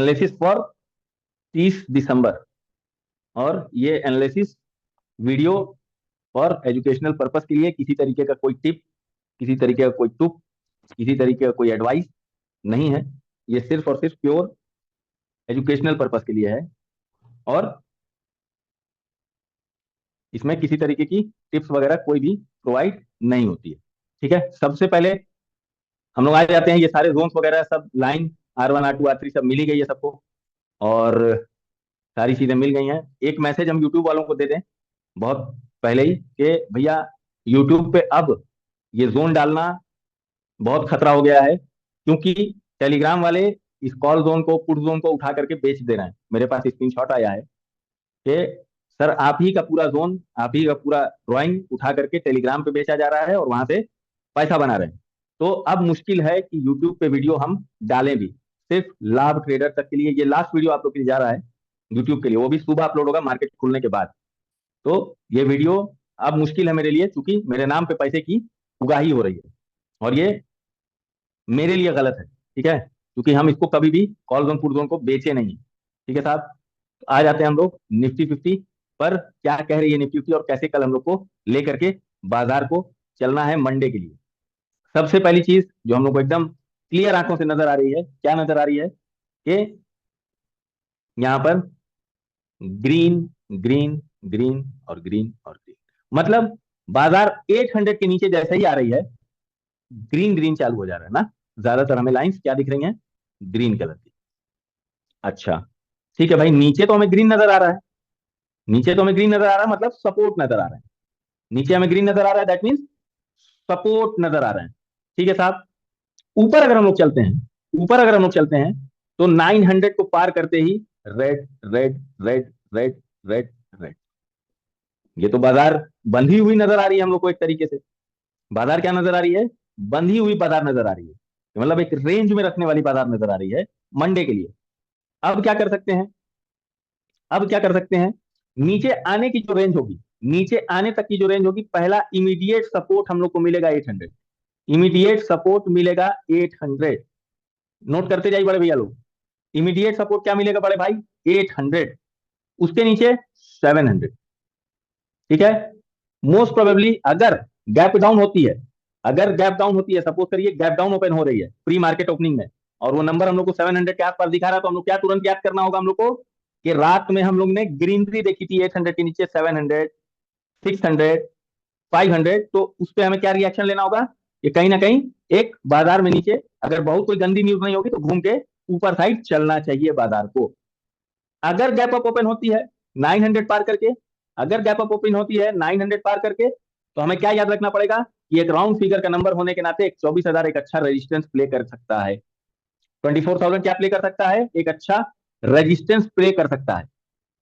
Analysis for 30 दिसंबर, और ये analysis video for educational purpose के लिए, किसी तरीके का कोई टिप, किसी तरीके का कोई टुक, किसी तरीके का कोई एडवाइस नहीं है। ये सिर्फ और सिर्फ प्योर एजुकेशनल पर्पस के लिए है, और इसमें किसी तरीके की टिप्स वगैरह कोई भी प्रोवाइड नहीं होती है। ठीक है, सबसे पहले हम लोग आ जाते हैं, ये सारे जोन्स वगैरह सब लाइन R1 R2 R3 सब मिली गई है सबको, और सारी चीजें मिल गई हैं। एक मैसेज हम यूट्यूब वालों को दे दें बहुत पहले ही कि भैया यूट्यूब पे अब ये जोन डालना बहुत खतरा हो गया है, क्योंकि टेलीग्राम वाले इस कॉल जोन को, पुट जोन को उठा करके बेच दे रहे हैं। मेरे पास स्क्रीनशॉट आया है कि सर आप ही का पूरा जोन, आप ही का पूरा ड्राइंग उठा करके टेलीग्राम पे बेचा जा रहा है और वहां से पैसा बना रहे हैं। तो अब मुश्किल है कि यूट्यूब पे वीडियो हम डालें भी, सिर्फ लाभ ट्रेडर तक के लिए। ये लास्ट वीडियो आप लोग के लिए जा रहा है यूट्यूब के लिए, वो भी सुबह अपलोड होगा मार्केट खुलने के बाद। तो ये वीडियो अब मुश्किल है मेरे लिए, क्योंकि मेरे नाम पे पैसे की उगाही हो रही है, और ये मेरे लिए गलत है। ठीक है, क्योंकि हम इसको कभी भी कॉल जोन पुट जोन को बेचे नहीं। ठीक है साहब, तो आ जाते हैं हम लोग निफ्टी 50 पर। क्या कह रही है निफ्टी 50 और कैसे कल हम लोग को लेकर के बाजार को चलना है मंडे के लिए। सबसे पहली चीज जो हम लोग को एकदम क्लियर आंखों से नजर आ रही है, क्या नजर आ रही है कि यहां पर ग्रीन ग्रीन ग्रीन और ग्रीन और ग्रीन, मतलब बाजार 800 के नीचे जैसे ही आ रही है ग्रीन ग्रीन चालू हो जा रहा है ना। ज्यादातर हमें लाइंस क्या दिख रही हैं, ग्रीन कलर की। अच्छा ठीक है भाई, नीचे तो हमें ग्रीन नजर आ रहा है, नीचे तो हमें ग्रीन नजर आ रहा है, मतलब सपोर्ट नजर आ रहा है। नीचे हमें ग्रीन नजर आ रहा है, दैट मीन्स सपोर्ट नजर आ रहा है। ठीक है साहब, ऊपर अगर हम लोग चलते हैं, ऊपर अगर हम लोग चलते हैं, तो 900 को पार करते ही red red red red red red, ये तो बाजार बंधी हुई नजर आ रही है हम लोग को एक तरीके से। बाजार क्या नजर आ रही है, बंधी हुई बाजार नजर आ रही है, मतलब एक रेंज में रखने वाली बाजार नजर आ रही है मंडे के लिए। अब क्या कर सकते हैं, अब क्या कर सकते हैं, नीचे आने की जो रेंज होगी, नीचे आने तक की जो रेंज होगी, पहला इमीडिएट सपोर्ट हम लोग को मिलेगा 800। इमीडिएट सपोर्ट मिलेगा 800, नोट करते जाइए बड़े भैया लोग। इमीडिएट सपोर्ट क्या मिलेगा बड़े भाई, 800। उसके नीचे 700। ठीक है, मोस्ट प्रोबेबली अगर गैप डाउन होती है, अगर गैप डाउन होती है, सपोज करिए गैप डाउन ओपन हो रही है प्री मार्केट ओपनिंग में, और वो नंबर हम लोग को 700 के आसपास दिखा रहा है, तो हम लोग क्या तुरंत याद करना होगा हम लोग को कि रात में हम लोग ने ग्रीनरी देखी थी 800 के नीचे, 700, 600, 500। तो उस पर हमें क्या रिएक्शन लेना होगा कि कहीं ना कहीं एक बाजार में नीचे, अगर बहुत कोई गंदी न्यूज नहीं होगी, तो घूम के ऊपर साइड चलना चाहिए बाजार को। अगर गैप अप ओपन होती है 900 पार करके, अगर गैप अप ओपन होती है 900 पार करके, तो हमें क्या याद रखना पड़ेगा कि एक राउंड फिगर का नंबर होने के नाते एक 24,000 एक अच्छा रेजिस्टेंस प्ले कर सकता है। 24,000 क्या प्ले कर सकता है, एक अच्छा रेजिस्टेंस प्ले कर सकता है।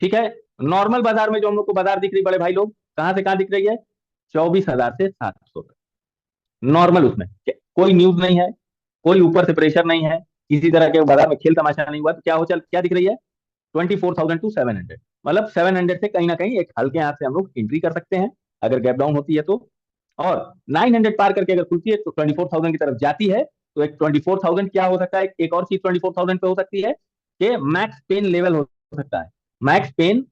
ठीक है, नॉर्मल बाजार में जो हम लोग को बाजार दिख रही बड़े भाई लोग, कहां से कहां दिख रही है, 24,000 से 700 तक नॉर्मल। उसमें कोई न्यूज नहीं है, कोई ऊपर से प्रेशर नहीं है, किसी तरह के बाजार में खेल तमाशा नहीं हुआ, तो क्या हो चल क्या दिख रही है, 24,000 टू 700, मतलब 700 से कहीं ना कहीं एक हल्के हाथ से हम लोग एंट्री कर सकते हैं अगर गैप डाउन होती है तो। और 900 पार करके अगर खुलती है तो 24,000 की तरफ जाती है, तो एक 24,000 क्या हो सकता है, एक और चीज 24,000 पे हो सकती है कि मैक्स पेन लेवल हो सकता है, max pain,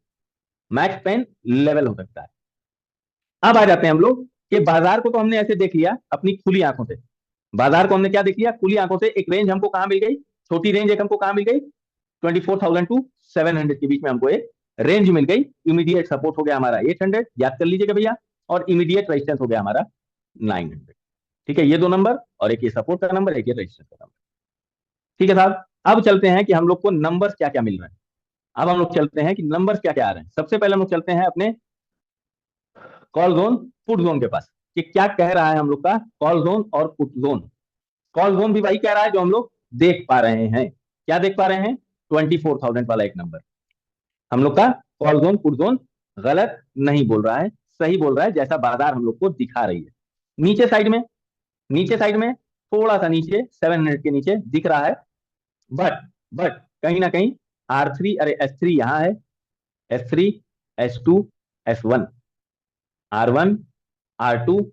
max pain level हो सकता है। अब आ जाते हैं हम लोग कि बाजार को तो हमने ऐसे देख लिया अपनी खुली आंखों से, बाजार को हमने क्या देख लिया खुली आंखों से, एक रेंज हमको कहां मिल गई, छोटी रेंज एक हमको कहां मिल गई, 24,000 टू 700 के बीच में हमको एक रेंज मिल गई। इमीडिएट सपोर्ट हो गया हमारा 800, याद कर लीजिएगा भैया, और इमीडिएट रेजिस्टेंस हो गया हमारा 900। ठीक है, ये दो नंबर, और एक ये सपोर्ट का नंबर, एक ये रेजिस्टेंस का नंबर। ठीक है साहब, अब चलते हैं कि हम लोग को नंबर्स क्या क्या मिल रहे हैं। अब हम लोग चलते हैं कि नंबर्स क्या क्या आ रहे हैं। सबसे पहले हम लोग चलते हैं अपने कॉल जोन पुट जोन के पास, कि क्या कह रहा है हम लोग का कॉल जोन और पुट जोन। कॉल जोन भी वही कह रहा है जो हम लोग देख पा रहे हैं, क्या देख पा रहे हैं, 24,000 वाला एक नंबर। हम लोग का कॉल जोन पुट जोन गलत नहीं बोल रहा है, सही बोल रहा है, जैसा बाजार हम लोग को दिखा रही है। नीचे साइड में, नीचे साइड में थोड़ा सा नीचे 700 के नीचे दिख रहा है, बट कहीं ना कहीं R3, अरे S3 यहां है, S3, S2, S1, R1, R2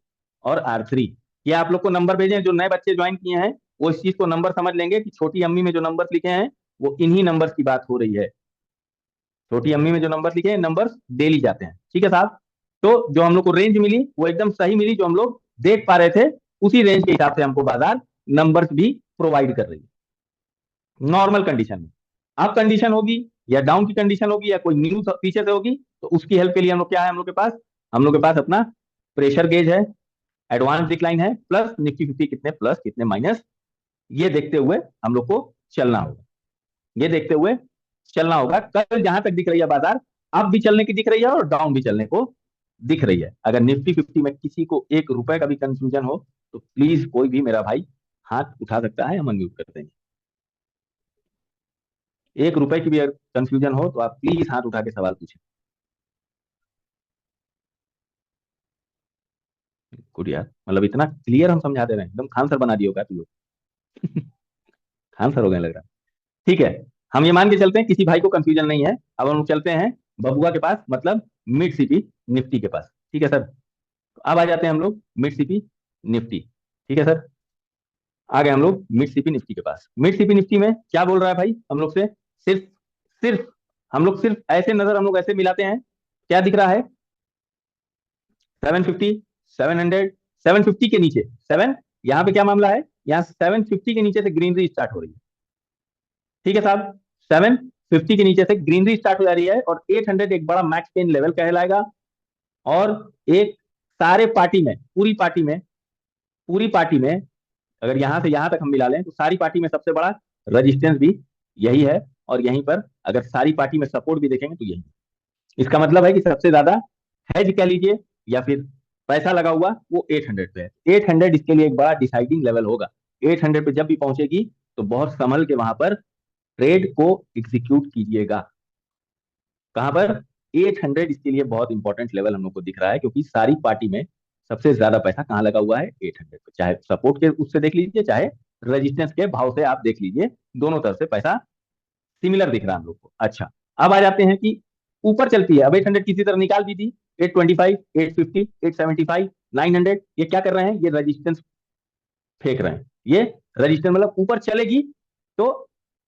और R3, ये आप लोग को नंबर भेजे, जो नए बच्चे ज्वाइन किए हैं वो इस चीज को नंबर समझ लेंगे कि छोटी अम्मी में जो नंबर लिखे हैं वो इन्हीं नंबर्स की बात हो रही है। छोटी अम्मी में जो नंबर्स लिखे हैं, नंबर्स डेली जाते हैं, ठीक है साहब। तो जो हम लोग को रेंज मिली वो एकदम सही मिली, जो हम लोग देख पा रहे थे उसी रेंज के हिसाब से हमको बाजार नंबर्स भी प्रोवाइड कर रही है नॉर्मल कंडीशन में। अब कंडीशन होगी या डाउन की कंडीशन होगी या कोई न्यू पीछे से होगी, तो उसकी हेल्प के लिए हम लोग क्या है, हम लोग के पास अपना प्रेशर गेज है, एडवांस डिक्लाइन है, प्लस निफ्टी फिफ्टी कितने प्लस कितने माइनस, ये देखते हुए हम लोग को चलना होगा। ये देखते हुए चलना होगा। कल जहां तक दिख रही है बाजार, अप भी चलने की दिख रही है और डाउन भी चलने को दिख रही है। अगर निफ्टी फिफ्टी में किसी को 1 रुपए का भी कंफ्यूजन हो तो प्लीज कोई भी मेरा भाई हाथ उठा सकता है, हम अनम्यूट कर देंगे। 1 रुपए की भी अगर कंफ्यूजन हो तो आप प्लीज हाथ उठा के सवाल पूछें। गुड यार, मतलब इतना क्लियर हम समझा दे रहे हैं, एकदम खान सर बना दिए होगा तू लोग। खान सर हो गए लग रहा है। ठीक है, हम ये मान के चलते हैं किसी भाई को कंफ्यूजन नहीं है। अब हम चलते हैं बबुआ के पास, मतलब मिड सीपी निफ्टी के पास। ठीक है सर, तो अब आ जाते हैं हम लोग मिड सीपी निफ्टी। ठीक है सर, आ गए हम लोग मिड सीपी निफ्टी के पास। मिड सीपी निफ्टी में क्या बोल रहा है भाई हम लोग से? सिर्फ सिर्फ हम लोग सिर्फ ऐसे नजर हम लोग ऐसे मिलाते हैं, क्या दिख रहा है? 750, 700, 750 के नीचे सेवन। यहाँ पे क्या मामला है, यहाँ 750 के नीचे से ग्रीनरी स्टार्ट हो रही है। ठीक है साहब, 750 के नीचे से ग्रीनरी स्टार्ट हो जा रही है और 800 एक बड़ा मैक्स पेन लेवल कहलाएगा। और एक सारे पार्टी में, पूरी पार्टी में अगर यहां से यहां तक हम मिला लें तो सारी पार्टी में सबसे बड़ा रजिस्टेंस भी यही है। और यहीं पर अगर सारी पार्टी में सपोर्ट भी देखेंगे तो यही। इसका मतलब है कि सबसे ज्यादा हेज कह लीजिए या फिर पैसा लगा हुआ वो 800 पे है। 800 इसके लिए एक बड़ा डिसाइडिंग लेवल होगा। 800 पे जब भी पहुंचेगी तो बहुत संभल के वहां पर ट्रेड को एग्जीक्यूट कीजिएगा। कहां पर? 800 इसके लिए बहुत इंपॉर्टेंट लेवल हम लोग को दिख रहा है, क्योंकि सारी पार्टी में सबसे ज्यादा पैसा कहां लगा हुआ है? 800 पे। चाहे सपोर्ट के उससे देख लीजिए, चाहे रेजिस्टेंस के भाव से आप देख लीजिए, दोनों तरफ से पैसा सिमिलर दिख रहा है हम लोग को। अच्छा, अब आ जाते हैं कि ऊपर चलती है। अब 800 किसी तरह निकाल दी थी, 825, 850, 875, 900, ये क्या कर रहे हैं? ये रेजिस्टेंस फेंक रहे हैं। ये रजिस्टर मतलब ऊपर चलेगी तो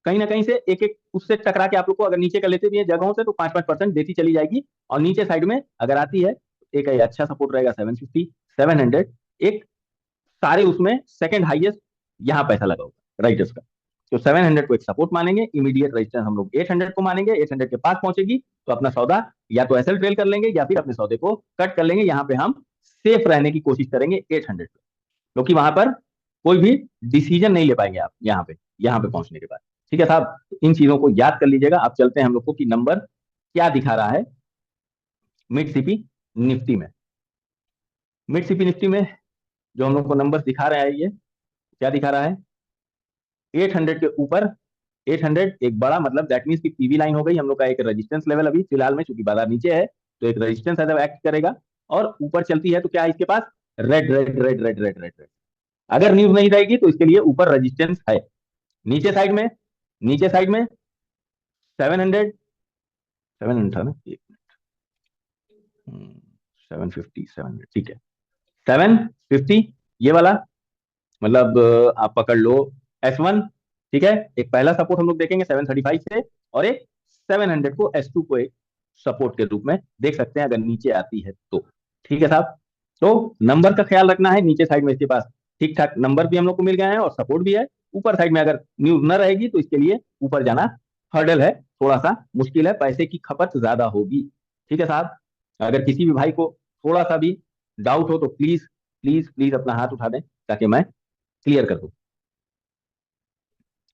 कहीं ना कहीं से एक एक उससे टकरा के आप लोग को अगर नीचे कर लेते भी हैं जगहों से तो 5-5% देती चली जाएगी। और नीचे साइड में अगर आती है तो एक अच्छा सपोर्ट रहेगा 750, 700। एक सारे उसमें सेकंड हाईएस्ट यहाँ पैसा लगा होगा राइटर्स का। तो 700 को एक सपोर्ट मानेंगे, इमीडिएट रेजिस्टेंस हम लोग 800 को मानेंगे। 800 के पास पहुंचेगी तो अपना सौदा या तो एसएल ट्रेल कर लेंगे या फिर अपने सौदे को कट कर लेंगे। यहाँ पे हम सेफ रहने की कोशिश करेंगे 800 पे, क्योंकि वहां पर कोई भी डिसीजन नहीं ले पाएंगे आप यहाँ पे पहुंचने के बाद। ठीक है साहब, तो इन चीजों को याद कर लीजिएगा। आप चलते हैं हम लोग को कि नंबर क्या दिखा रहा है मिड सीपी निफ्टी में। मिड सीपी निफ्टी में जो हम लोग को नंबर दिखा रहा है, ये क्या दिखा रहा है? 800 के ऊपर 800 एक बड़ा, मतलब दैट मीन्स की पीवी लाइन हो गई हम लोग का। एक रेजिस्टेंस लेवल अभी फिलहाल में, चूंकि बाजार नीचे है तो एक रेजिस्टेंस है एक्ट करेगा। और ऊपर चलती है तो क्या है इसके पास? Red red red red red red red. अगर न्यूज नहीं रहेगी तो इसके लिए ऊपर रेजिस्टेंस है। नीचे साइड में, नीचे साइड में 700, 700 था ना, 750, 700, ठीक है। 750 ये वाला, मतलब आप पकड़ लो S1। ठीक है, एक पहला सपोर्ट हम लोग देखेंगे 735 से, और एक 700 को S2 को एक सपोर्ट के रूप में देख सकते हैं अगर नीचे आती है तो। ठीक है साहब, तो नंबर का ख्याल रखना है। नीचे साइड में इसके पास ठीक ठाक नंबर भी हम लोग को मिल गए हैं और सपोर्ट भी है। ऊपर साइड में अगर न्यूज न रहेगी तो इसके लिए ऊपर जाना हर्डल है, थोड़ा सा मुश्किल है, पैसे की खपत ज्यादा होगी। ठीक है साहब, अगर किसी भी भाई को थोड़ा सा भी डाउट हो तो प्लीज प्लीज प्लीज अपना हाथ उठा दें ताकि मैं क्लियर कर दूं।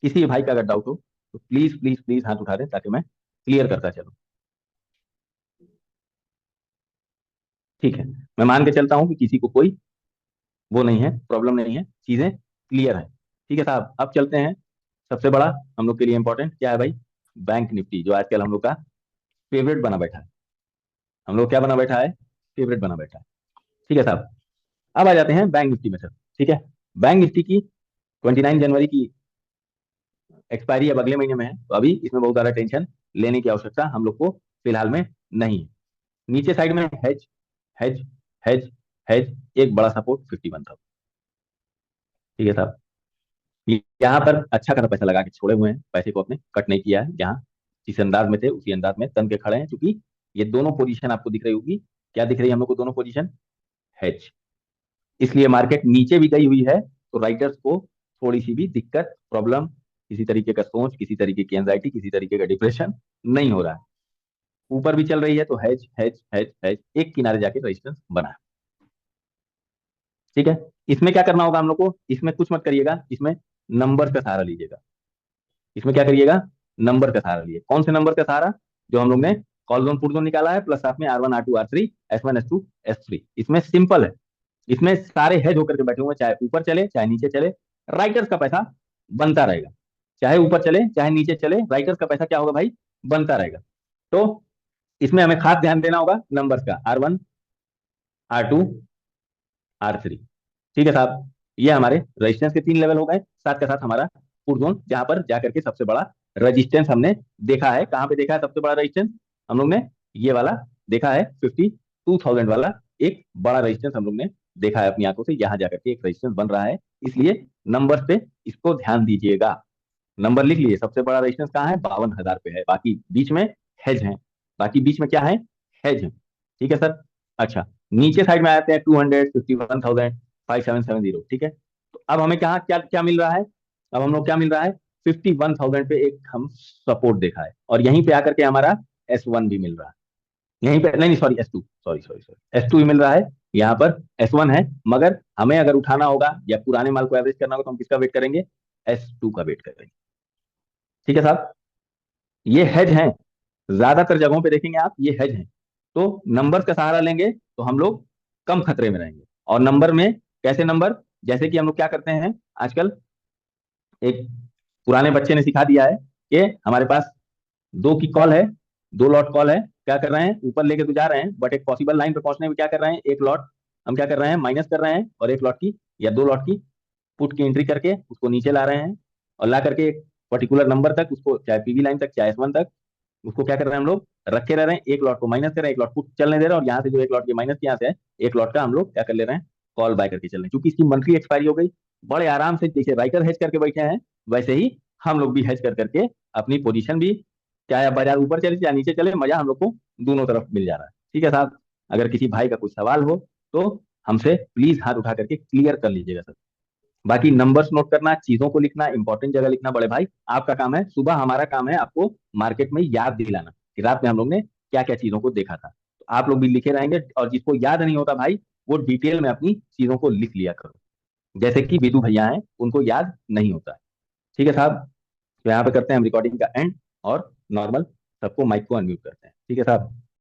किसी भी भाई का अगर डाउट हो तो प्लीज प्लीज प्लीज हाथ उठा दें ताकि मैं क्लियर करता चलूं। ठीक है, मैं मान के चलता हूं कि किसी को कोई वो नहीं है, प्रॉब्लम नहीं है, चीजें क्लियर है। ठीक है साहब, अब चलते हैं सबसे बड़ा हम लोग के लिए इंपॉर्टेंट क्या है भाई? बैंक निफ्टी, जो आजकल हम लोग का फेवरेट बना बैठा है। हम लोग क्या बना बैठा है? फेवरेट बना बैठा है। ठीक है साहब, अब आ जाते हैं बैंक निफ्टी में सर। ठीक है, बैंक निफ्टी की 29 जनवरी की एक्सपायरी अब अगले महीने में है, तो अभी इसमें बहुत ज्यादा टेंशन लेने की आवश्यकता हम लोग को फिलहाल में नहीं है। नीचे साइड में हेज हेज हेज हेज, एक बड़ा सपोर्ट 51 था। ठीक है साहब, यहाँ पर अच्छा खासा पैसा लगा के छोड़े हुए हैं, पैसे को अपने कट नहीं किया है, जहाँ जिस अंदाज में थे उसी अंदाज में तन के खड़े हैं, क्योंकि ये दोनों पोजीशन आपको दिख रही होगी, क्या दिख रही है हम लोग को, दोनों पोजीशन हेज। इसलिए मार्केट नीचे भी गई हुई है तो राइटर्स को थोड़ी सी भी दिक्कत, प्रॉब्लम, किसी तरीके का सोच, किसी तरीके की एंजाइटी, किसी तरीके का डिप्रेशन नहीं हो रहा है। ऊपर भी चल रही है तो हैज हैज हैज हैज, एक किनारे जाके रेजिस्टेंस बना है। ठीक है, इसमें क्या करना होगा हम लोग को, इसमें कुछ मत करिएगा, इसमें नंबर का सहारा लीजिएगा। इसमें क्या करिएगा, नंबर का सहारा लिए। कौन से नंबर का सहारा, जो हम लोग ने कॉल जोन पुट जोन निकाला है, प्लस साथ में R1 R2 R3 S1 S2 S3। इसमें सिंपल है, इसमें सारे हेज होकर के बैठे हुए हैं, चाहे ऊपर चले चाहे नीचे चले, राइटर्स का पैसा बनता रहेगा। चाहे ऊपर चले चाहे नीचे चले, राइटर्स का पैसा क्या होगा भाई, बनता रहेगा। तो इसमें हमें खास ध्यान देना होगा नंबर्स का, R1 R2 R3। ठीक है साहब, ये हमारे रेजिस्टेंस के 3 लेवल हो गए, साथ के साथ हमारा पुट जोन, जहां पर जाकर के सबसे बड़ा रेजिस्टेंस हमने देखा है। कहां पे देखा है सबसे बड़ा रेजिस्टेंस, हम लोग ने ये वाला देखा है, 52,000 वाला एक बड़ा रेजिस्टेंस हम लोग ने देखा है अपनी आंखों से, यहां जाकर के एक रेजिस्टेंस बन रहा है। इसलिए नंबर पे इसको ध्यान दीजिएगा। नंबर लिख लिए, सबसे बड़ा रेजिस्टेंस कहाँ है, 52,000 पे है, बाकी बीच में हेज है, बाकी बीच में क्या है, हेज है। ठीक है सर। अच्छा, नीचे साइड में आते हैं 251,570। ठीक है, तो अब हमें कहाँ क्या क्या मिल रहा है, अब हम लोग क्या मिल रहा है, 51,000 पे एक हम सपोर्ट देखा है, और यहीं पे आकर के हमारा S1 भी मिल रहा है। यहीं पे नहीं नहीं, sorry S2, sorry sorry sorry, S2 भी मिल रहा है, यहाँ पर S1 है। मगर हमें अगर उठाना होगा या पुराने माल को एवरेज करना होगा तो हम किसका वेट करेंगे, S2 का वेट करेंगे। ठीक है साहब, ये हेज हैं, ज्यादातर जगहों पे देखेंगे आप ये हेज हैं। तो नंबर्स का सहारा लेंगे तो हम लोग कम खतरे में रहेंगे। और नंबर में कैसे नंबर, जैसे कि हम लोग क्या करते हैं आजकल, एक पुराने बच्चे ने सिखा दिया है कि हमारे पास दो की कॉल है, 2 लॉट कॉल है, क्या कर रहे हैं, ऊपर लेके तो जा रहे हैं, बट एक पॉसिबल लाइन पे पहुंचने में क्या कर रहे हैं, एक लॉट हम क्या कर रहे हैं, माइनस कर रहे हैं, और एक लॉट की या 2 लॉट की पुट की एंट्री करके उसको नीचे ला रहे हैं, और ला करके एक पर्टिकुलर नंबर तक उसको, चाहे पीवी लाइन तक चाहे S1 तक, उसको क्या कर रहे हैं हम लोग, रखे रह रहे हैं। एक लॉट को माइनस कर रहे हैं, एक लॉट पुट चलने दे रहे हैं, और यहाँ से जो एक लॉट के माइनस यहाँ से है, एक लॉट का हम लोग क्या कर ले रहे हैं, कॉल बाय करके चल रहे हैं। क्योंकि इसकी मंथली एक्सपायरी हो गई, बड़े आराम से जैसे राइटर हेज करके बैठे हैं, वैसे ही हम लोग भी हेज कर करके अपनी पोजीशन भी, चाहे बाजार ऊपर चले चाहे नीचे चले, मजा हम लोग को दोनों तरफ मिल जा रहा है। ठीक है साहब, अगर किसी भाई का कुछ सवाल हो तो हमसे प्लीज हाथ उठा करके क्लियर कर लीजिएगा सर। बाकी नंबर्स नोट करना, चीजों को लिखना, इंपॉर्टेंट जगह लिखना, बड़े भाई आपका काम है। सुबह हमारा काम है आपको मार्केट में याद दिलाना कि रात में हम लोग ने क्या क्या चीजों को देखा था। तो आप लोग भी लिखे रहेंगे, और जिसको याद नहीं होता भाई, वो डिटेल में अपनी चीजों को लिख लिया करो। जैसे कि विदु भैया हैं, उनको याद नहीं होता है। ठीक है साहब, तो यहाँ पे करते हैं हम रिकॉर्डिंग का एंड, और नॉर्मल सबको माइक को अनम्यूट करते हैं। ठीक है साहब।